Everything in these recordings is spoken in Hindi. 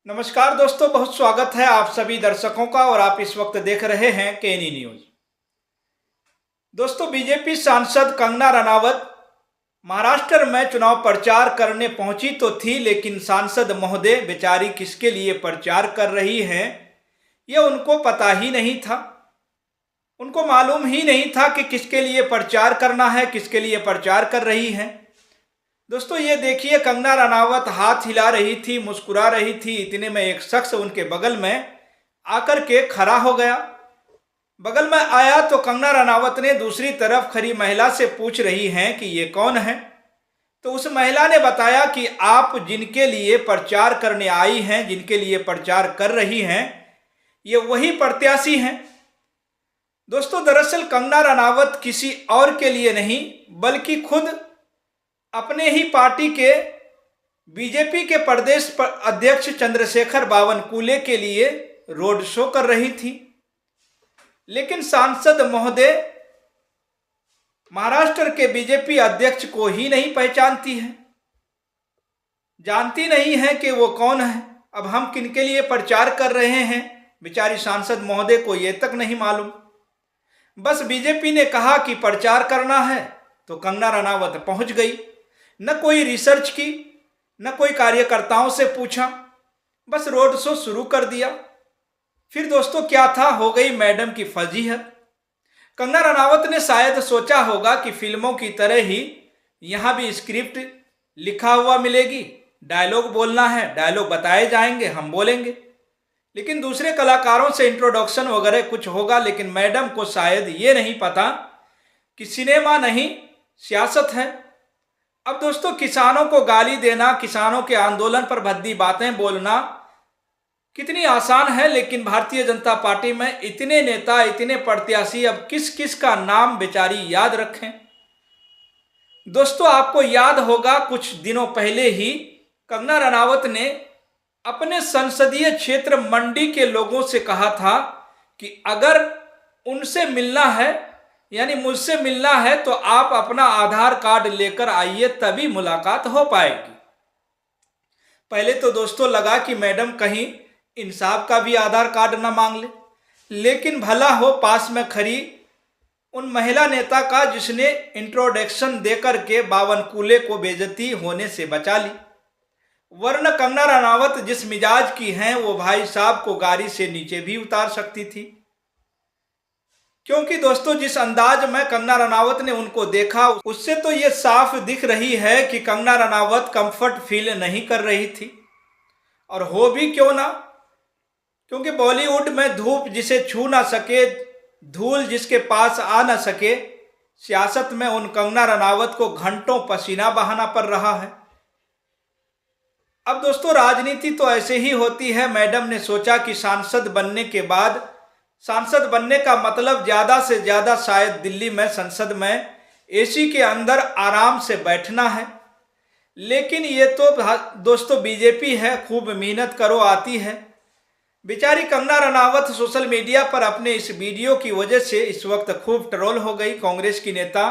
नमस्कार दोस्तों, बहुत स्वागत है आप सभी दर्शकों का। और आप इस वक्त देख रहे हैं केनी न्यूज। दोस्तों, बीजेपी सांसद कंगना रनावत महाराष्ट्र में चुनाव प्रचार करने पहुंची तो थी, लेकिन सांसद महोदय बेचारी किसके लिए प्रचार कर रही हैं यह उनको पता ही नहीं था। उनको मालूम ही नहीं था कि किसके लिए प्रचार करना है, किसके लिए प्रचार कर रही हैं। दोस्तों, ये देखिए, कंगना रनावत हाथ हिला रही थी, मुस्कुरा रही थी, इतने में एक शख्स उनके बगल में आकर के खड़ा हो गया। बगल में आया तो कंगना रनावत ने दूसरी तरफ खड़ी महिला से पूछ रही हैं कि ये कौन है। तो उस महिला ने बताया कि आप जिनके लिए प्रचार करने आई हैं, जिनके लिए प्रचार कर रही हैं, ये वही प्रत्याशी हैं। दोस्तों, दरअसल कंगना रनावत किसी और के लिए नहीं, बल्कि खुद अपने ही पार्टी के बीजेपी के प्रदेश अध्यक्ष चंद्रशेखर बावनकुले के लिए रोड शो कर रही थी। लेकिन सांसद महोदय महाराष्ट्र के बीजेपी अध्यक्ष को ही नहीं पहचानती है, जानती नहीं है कि वो कौन है। अब हम किनके लिए प्रचार कर रहे हैं, बेचारी सांसद महोदय को ये तक नहीं मालूम। बस बीजेपी ने कहा कि प्रचार करना है तो कंगना रनावत पहुंच गई। न कोई रिसर्च की, न कोई कार्यकर्ताओं से पूछा, बस रोड शो शुरू कर दिया। फिर दोस्तों क्या था, हो गई मैडम की फजीहत। कंगना रनावत ने शायद सोचा होगा कि फिल्मों की तरह ही यहाँ भी स्क्रिप्ट लिखा हुआ मिलेगी, डायलॉग बोलना है, डायलॉग बताए जाएंगे, हम बोलेंगे। लेकिन दूसरे कलाकारों से इंट्रोडक्शन वगैरह कुछ होगा। लेकिन मैडम को शायद ये नहीं पता कि सिनेमा नहीं, सियासत है। अब दोस्तों, किसानों को गाली देना, किसानों के आंदोलन पर भद्दी बातें बोलना कितनी आसान है, लेकिन भारतीय जनता पार्टी में इतने नेता, इतने प्रत्याशी, अब किस किस का नाम बेचारी याद रखें। दोस्तों, आपको याद होगा कुछ दिनों पहले ही कंगना रनावत ने अपने संसदीय क्षेत्र मंडी के लोगों से कहा था कि अगर उनसे मिलना है, यानी मुझसे मिलना है, तो आप अपना आधार कार्ड लेकर आइए, तभी मुलाकात हो पाएगी। पहले तो दोस्तों लगा कि मैडम कहीं इंसाफ का भी आधार कार्ड न मांग ले, लेकिन भला हो पास में खड़ी उन महिला नेता का जिसने इंट्रोडक्शन देकर के बावनकुले को बेइज्जती होने से बचा ली। वरना कंगना रनावत जिस मिजाज की हैं, वो भाई साहब को गाड़ी से नीचे भी उतार सकती थी। क्योंकि दोस्तों, जिस अंदाज में कंगना रनावत ने उनको देखा, उससे तो ये साफ दिख रही है कि कंगना रनावत कंफर्ट फील नहीं कर रही थी। और हो भी क्यों ना, क्योंकि बॉलीवुड में धूप जिसे छू ना सके, धूल जिसके पास आ ना सके, सियासत में उन कंगना रनावत को घंटों पसीना बहाना पड़ रहा है। अब दोस्तों, राजनीति तो ऐसे ही होती है। मैडम ने सोचा कि सांसद बनने के बाद, सांसद बनने का मतलब ज़्यादा से ज़्यादा शायद दिल्ली में संसद में एसी के अंदर आराम से बैठना है। लेकिन ये तो दोस्तों बीजेपी है, खूब मेहनत करो आती है। बेचारी कंगना रनावत सोशल मीडिया पर अपने इस वीडियो की वजह से इस वक्त खूब ट्रोल हो गई। कांग्रेस की नेता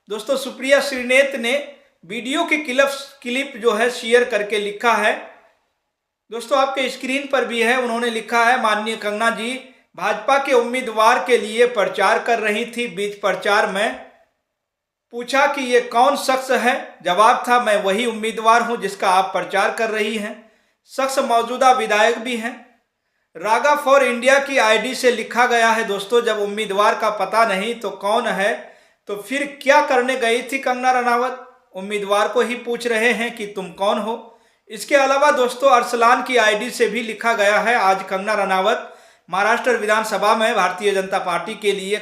दोस्तों सुप्रिया श्रीनेत ने वीडियो की क्लिप जो है शेयर करके लिखा है, दोस्तों आपके स्क्रीन पर भी है। उन्होंने लिखा है, माननीय कंगना जी भाजपा के उम्मीदवार के लिए प्रचार कर रही थी। बीच प्रचार में पूछा कि ये कौन शख्स है, जवाब था मैं वही उम्मीदवार हूं जिसका आप प्रचार कर रही हैं। शख्स मौजूदा विधायक भी हैं। रागा फॉर इंडिया की आईडी से लिखा गया है। दोस्तों, जब उम्मीदवार का पता नहीं तो कौन है, तो फिर क्या करने गई थी कंगना रनावत? उम्मीदवार को ही पूछ रहे हैं कि तुम कौन हो। इसके अलावा दोस्तों अरसलान की आईडी से भी लिखा गया है, आज कंगना रनावत महाराष्ट्र विधानसभा में भारतीय जनता पार्टी के लिए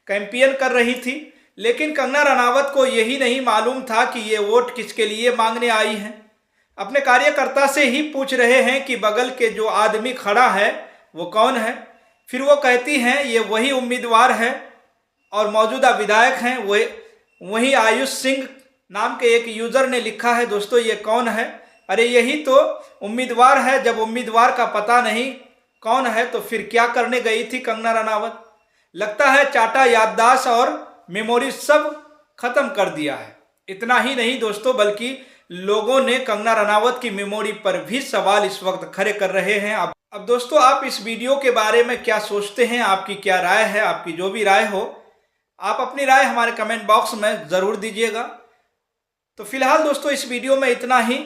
कैंपेन कर रही थी। लेकिन कंगना रनावत को यही नहीं मालूम था कि ये वोट किसके लिए मांगने आई हैं। अपने कार्यकर्ता से ही पूछ रहे हैं कि बगल के जो आदमी खड़ा है वो कौन है। फिर वो कहती हैं ये वही उम्मीदवार है और मौजूदा विधायक हैं। वही आयुष सिंह नाम के एक यूजर ने लिखा है। दोस्तों, ये कौन है? अरे यही तो उम्मीदवार है। जब उम्मीदवार का पता नहीं कौन है तो फिर क्या करने गई थी कंगना रनावत? लगता है चाटा याददाश्त और मेमोरी सब खत्म कर दिया है। इतना ही नहीं दोस्तों, बल्कि लोगों ने कंगना रनावत की मेमोरी पर भी सवाल इस वक्त खड़े कर रहे हैं। अब दोस्तों, आप इस वीडियो के बारे में क्या सोचते हैं, आपकी क्या राय है? आपकी जो भी राय हो, आप अपनी राय हमारे कमेंट बॉक्स में ज़रूर दीजिएगा। तो फिलहाल दोस्तों, इस वीडियो में इतना ही।